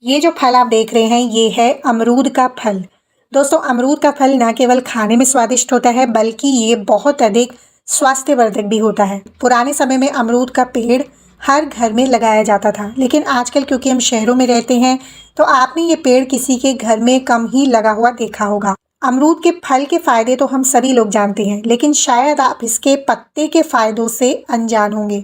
ये जो फल आप देख रहे हैं ये है अमरूद का फल। दोस्तों अमरूद का फल न केवल खाने में स्वादिष्ट होता है बल्कि ये बहुत अधिक स्वास्थ्यवर्धक भी होता है। पुराने समय में अमरूद का पेड़ हर घर में लगाया जाता था, लेकिन आजकल क्योंकि हम शहरों में रहते हैं तो आपने ये पेड़ किसी के घर में कम ही लगा हुआ देखा होगा। अमरूद के फल के फायदे तो हम सभी लोग जानते हैं, लेकिन शायद आप इसके पत्ते के फायदों से अनजान होंगे।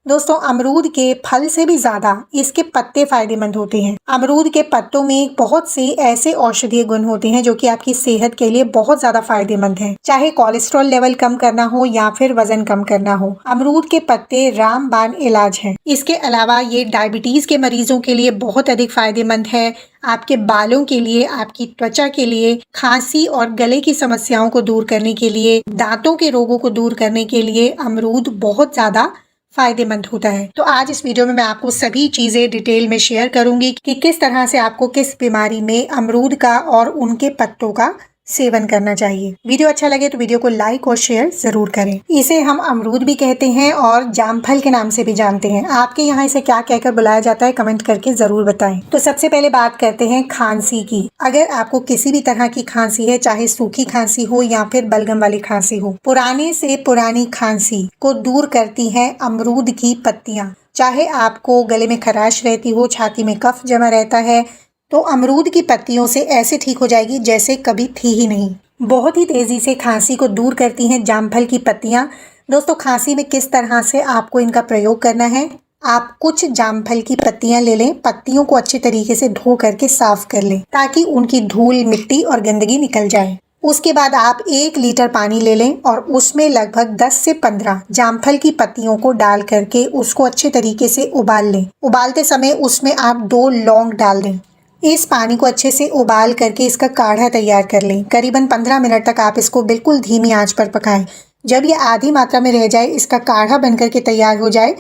दोस्तों अमरूद के फल से भी ज्यादा इसके पत्ते फायदेमंद होते हैं। अमरूद के पत्तों में बहुत से ऐसे औषधीय गुण होते हैं जो कि आपकी सेहत के लिए बहुत ज्यादा फायदेमंद हैं। चाहे कोलेस्ट्रॉल लेवल कम करना हो या फिर वजन कम करना हो, अमरूद के पत्ते रामबाण इलाज हैं। इसके अलावा ये डायबिटीज के मरीजों के लिए बहुत अधिक फायदेमंद है। आपके बालों के लिए, आपकी त्वचा के लिए, खांसी और गले की समस्याओं को दूर करने के लिए, दांतों के रोगों को दूर करने के लिए अमरूद बहुत ज्यादा फायदेमंद होता है। तो आज इस वीडियो में मैं आपको सभी चीजें डिटेल में शेयर करूंगी कि किस तरह से आपको किस बीमारी में अमरूद का और उनके पत्तों का सेवन करना चाहिए। वीडियो अच्छा लगे तो वीडियो को लाइक और शेयर जरूर करें। इसे हम अमरूद भी कहते हैं और जामफल के नाम से भी जानते हैं। आपके यहाँ इसे क्या कहकर बुलाया जाता है कमेंट करके जरूर बताएं। तो सबसे पहले बात करते हैं खांसी की। अगर आपको किसी भी तरह की खांसी है, चाहे सूखी खांसी हो या फिर बलगम वाली खांसी हो, पुराने से पुरानी खांसी को दूर करती है अमरूद की पत्तियां। चाहे आपको गले में खराश रहती हो, छाती में कफ जमा रहता है, तो अमरूद की पत्तियों से ऐसे ठीक हो जाएगी जैसे कभी थी ही नहीं। बहुत ही तेजी से खांसी को दूर करती हैं जामफल की पत्तियां। दोस्तों खांसी में किस तरह से आपको इनका प्रयोग करना है, आप कुछ जामफल की पत्तियां ले लें, पत्तियों को अच्छे तरीके से धो करके साफ कर लें ताकि उनकी धूल, मिट्टी और गंदगी निकल जाए। उसके बाद आप 1 लीटर पानी ले लें और उसमें लगभग 10 से 15 जामफल की पत्तियों को डाल करके उसको अच्छे तरीके से उबाल लें। उबालते समय उसमें आप 2 लौंग डाल दें। इस पानी को अच्छे से उबाल करके इसका काढ़ा तैयार कर लें। करीबन 15 मिनट तक आप इसको बिल्कुल धीमी आंच पर पकाएं। जब ये आधी मात्रा में रह जाए, इसका काढ़ा बनकर के तैयार हो जाए,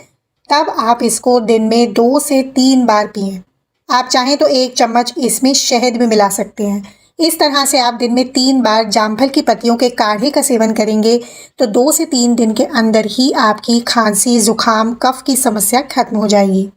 तब आप इसको दिन में 2 से 3 बार पिएं। आप चाहें तो 1 चम्मच इसमें शहद भी मिला सकते हैं। इस तरह से आप दिन में 3 बार जामफल की पत्तियों के काढ़े का सेवन करेंगे तो 2 से 3 दिन के अंदर ही आपकी खांसी, जुकाम, कफ की समस्या खत्म हो जाएगी।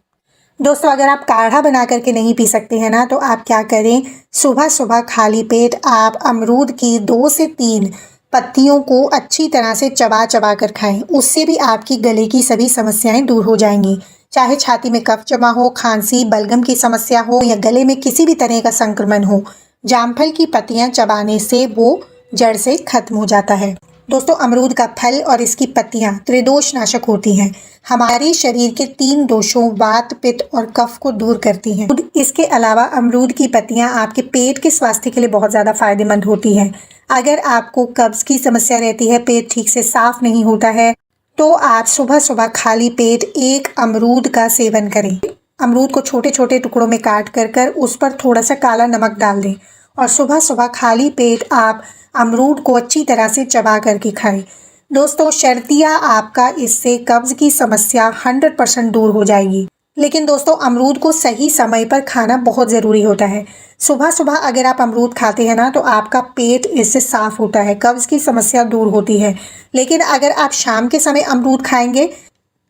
दोस्तों अगर आप काढ़ा बना करके नहीं पी सकते हैं ना, तो आप क्या करें, सुबह सुबह खाली पेट आप अमरूद की 2 से 3 पत्तियों को अच्छी तरह से चबा चबा कर खाएं। उससे भी आपकी गले की सभी समस्याएं दूर हो जाएंगी। चाहे छाती में कफ जमा हो, खांसी, बलगम की समस्या हो या गले में किसी भी तरह का संक्रमण हो, जामफल की पत्तियां चबाने से वो जड़ से खत्म हो जाता है। दोस्तों अमरूद का फल और इसकी पत्तियां त्रिदोष नाशक होती हैं। हमारे शरीर के 3 दोषों वात, पित्त और कफ को दूर करती हैं। इसके अलावा अमरूद की पत्तियां आपके पेट के स्वास्थ्य के लिए बहुत ज़्यादा फायदेमंद होती हैं। अगर आपको कब्ज की समस्या रहती है, पेट ठीक से साफ नहीं होता है, तो आप सुबह सुबह खाली पेट 1 अमरूद का सेवन करें। अमरूद को छोटे छोटे टुकड़ों में काट कर उस पर थोड़ा सा काला नमक डाल दें और सुबह सुबह खाली पेट आप अमरूद को अच्छी तरह से चबा करके खाएं। दोस्तों शर्तिया आपका इससे कब्ज की समस्या 100% दूर हो जाएगी। लेकिन दोस्तों अमरूद को सही समय पर खाना बहुत ज़रूरी होता है। सुबह सुबह अगर आप अमरूद खाते हैं ना, तो आपका पेट इससे साफ होता है, कब्ज की समस्या दूर होती है। लेकिन अगर आप शाम के समय अमरूद खाएंगे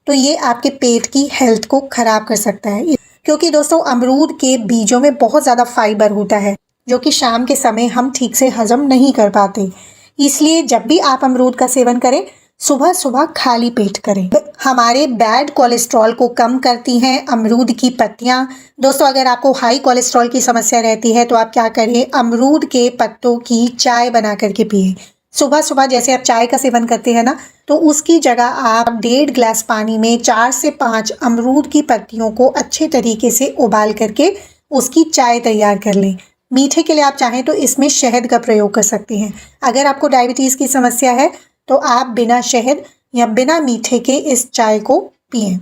तो ये आपके पेट की हेल्थ को खराब कर सकता है, क्योंकि दोस्तों अमरूद के बीजों में बहुत ज़्यादा फाइबर होता है जो कि शाम के समय हम ठीक से हजम नहीं कर पाते। इसलिए जब भी आप अमरूद का सेवन करें, सुबह सुबह खाली पेट करें। हमारे बैड कोलेस्ट्रॉल को कम करती हैं अमरूद की पत्तियां। दोस्तों अगर आपको हाई कोलेस्ट्रॉल की समस्या रहती है तो आप क्या करें, अमरूद के पत्तों की चाय बना करके पिए। सुबह सुबह जैसे आप चाय का सेवन करते हैं ना, तो उसकी जगह आप 1.5 गिलास पानी में 4 से 5 अमरूद की पत्तियों को अच्छे तरीके से उबाल करके उसकी चाय तैयार कर लें। मीठे के लिए आप चाहें तो इसमें शहद का प्रयोग कर सकते हैं। अगर आपको डायबिटीज़ की समस्या है तो आप बिना शहद या बिना मीठे के इस चाय को पिएं।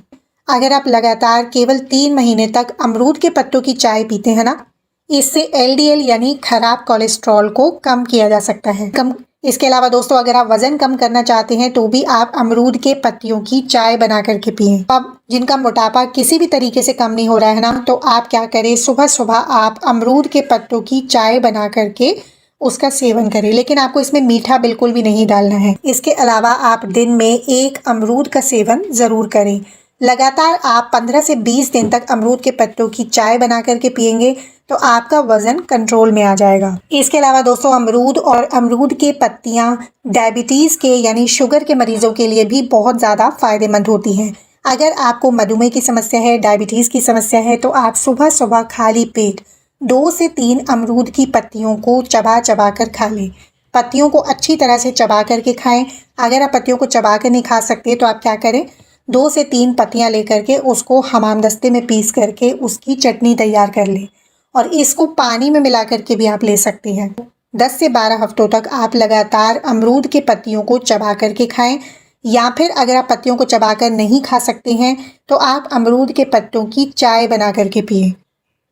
अगर आप लगातार केवल 3 महीने तक अमरूद के पत्तों की चाय पीते हैं ना, इससे LDL यानी खराब कोलेस्ट्रॉल को कम किया जा सकता है। इसके अलावा दोस्तों अगर आप वजन कम करना चाहते हैं तो भी आप अमरूद के पत्तियों की चाय बना करके पिएं। अब जिनका मोटापा किसी भी तरीके से कम नहीं हो रहा है ना, तो आप क्या करें, सुबह सुबह आप अमरूद के पत्तों की चाय बना करके उसका सेवन करें। लेकिन आपको इसमें मीठा बिल्कुल भी नहीं डालना है। इसके अलावा आप दिन में 1 अमरूद का सेवन ज़रूर करें। लगातार आप 15 से 20 दिन तक अमरूद के पत्तों की चाय बना करके पिएंगे तो आपका वजन कंट्रोल में आ जाएगा। इसके अलावा दोस्तों अमरूद और अमरूद के पत्तियां डायबिटीज़ के यानी शुगर के मरीजों के लिए भी बहुत ज़्यादा फायदेमंद होती हैं। अगर आपको मधुमेह की समस्या है, डायबिटीज़ की समस्या है, तो आप सुबह सुबह खाली पेट 2 से 3 अमरूद की पत्तियों को चबा चबा कर खा लें। पत्तियों को अच्छी तरह से चबा करके खाएं। अगर आप पत्तियों को चबा कर नहीं खा सकते तो आप क्या करें, 2 से 3 पत्तियां लेकर के उसको हमामदस्ते में पीस करके उसकी चटनी तैयार कर लें और इसको पानी में मिला करके भी आप ले सकते हैं। 10 से 12 हफ्तों तक आप लगातार अमरूद के पत्तियों को चबा करके खाएं, या फिर अगर आप पत्तियों को चबा कर नहीं खा सकते हैं तो आप अमरूद के पत्तों की चाय बना करके पिए।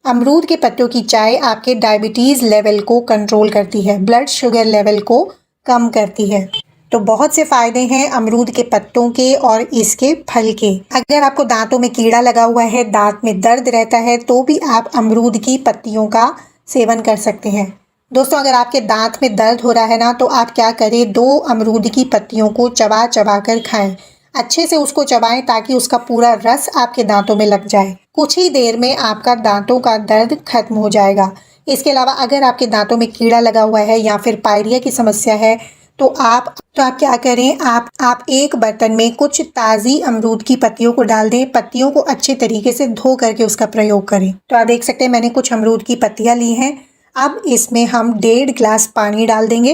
अमरूद के पत्तों की चाय आपके डायबिटीज़ लेवल को कंट्रोल करती है, ब्लड शुगर लेवल को कम करती है। तो बहुत से फ़ायदे हैं अमरूद के पत्तों के और इसके फल के। अगर आपको दांतों में कीड़ा लगा हुआ है, दांत में दर्द रहता है, तो भी आप अमरूद की पत्तियों का सेवन कर सकते हैं। दोस्तों अगर आपके दांत में दर्द हो रहा है ना, तो आप क्या करें, 2 अमरूद की पत्तियों को चबा चबा कर खाएं। अच्छे से उसको चबाएं ताकि उसका पूरा रस आपके दांतों में लग जाए। कुछ ही देर में आपका दांतों का दर्द खत्म हो जाएगा। इसके अलावा अगर आपके दांतों में कीड़ा लगा हुआ है या फिर पायरिया की समस्या है तो आप क्या करें, आप एक बर्तन में कुछ ताज़ी अमरूद की पत्तियों को डाल दें। पत्तियों को अच्छे तरीके से धो करके उसका प्रयोग करें। तो आप देख सकते हैं मैंने कुछ अमरूद की पत्तियां ली हैं। अब इसमें हम 1.5 गिलास पानी डाल देंगे।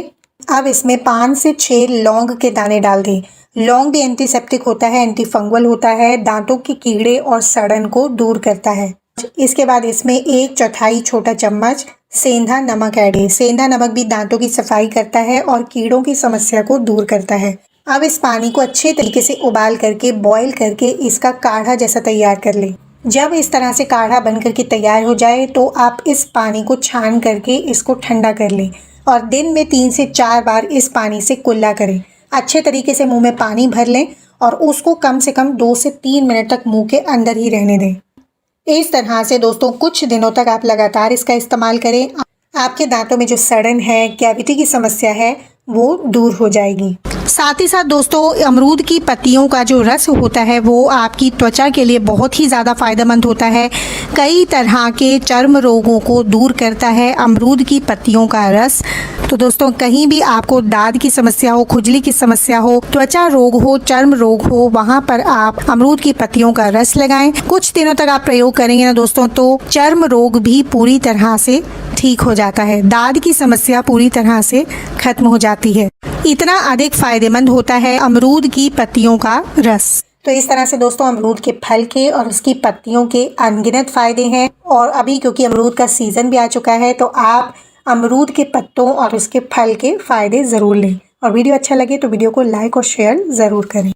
अब इसमें 5 से 6 लौंग के दाने डाल दें। लौंग भी एंटीसेप्टिक होता है, एंटी फंगल होता है, दांतों के कीड़े और सड़न को दूर करता है। इसके बाद इसमें 1/4 छोटा चम्मच सेंधा नमक ऐड है। सेंधा नमक भी दांतों की सफाई करता है और कीड़ों की समस्या को दूर करता है। अब इस पानी को अच्छे तरीके से उबाल करके बॉईल करके इसका काढ़ा जैसा तैयार कर लें। जब इस तरह से काढ़ा बन करके तैयार हो जाए तो आप इस पानी को छान करके इसको ठंडा कर लें और दिन में 3 से 4 बार इस पानी से कुल्ला करें। अच्छे तरीके से मुंह में पानी भर लें और उसको कम से कम 2 से 3 मिनट तक मुंह के अंदर ही रहने दें। इस तरह से दोस्तों कुछ दिनों तक आप लगातार इसका इस्तेमाल करें। आपके दांतों में जो सड़न है, कैविटी की समस्या है, वो दूर हो जाएगी। साथ ही साथ दोस्तों अमरूद की पत्तियों का जो रस होता है वो आपकी त्वचा के लिए बहुत ही ज़्यादा फायदेमंद होता है। कई तरह के चर्म रोगों को दूर करता है अमरूद की पत्तियों का रस। तो दोस्तों कहीं भी आपको दाद की समस्या हो, खुजली की समस्या हो, त्वचा रोग हो, चर्म रोग हो, वहाँ पर आप अमरूद की पत्तियों का रस लगाएं। कुछ दिनों तक आप प्रयोग करेंगे ना दोस्तों तो चर्म रोग भी पूरी तरह से ठीक हो जाता है, दाद की समस्या पूरी तरह से खत्म हो जाती है। इतना अधिक फायदेमंद होता है अमरूद की पत्तियों का रस। तो इस तरह से दोस्तों अमरूद के फल के और उसकी पत्तियों के अनगिनत फायदे हैं। और अभी क्योंकि अमरूद का सीजन भी आ चुका है तो आप अमरूद के पत्तों और उसके फल के फायदे ज़रूर लें। और वीडियो अच्छा लगे तो वीडियो को लाइक और शेयर ज़रूर करें।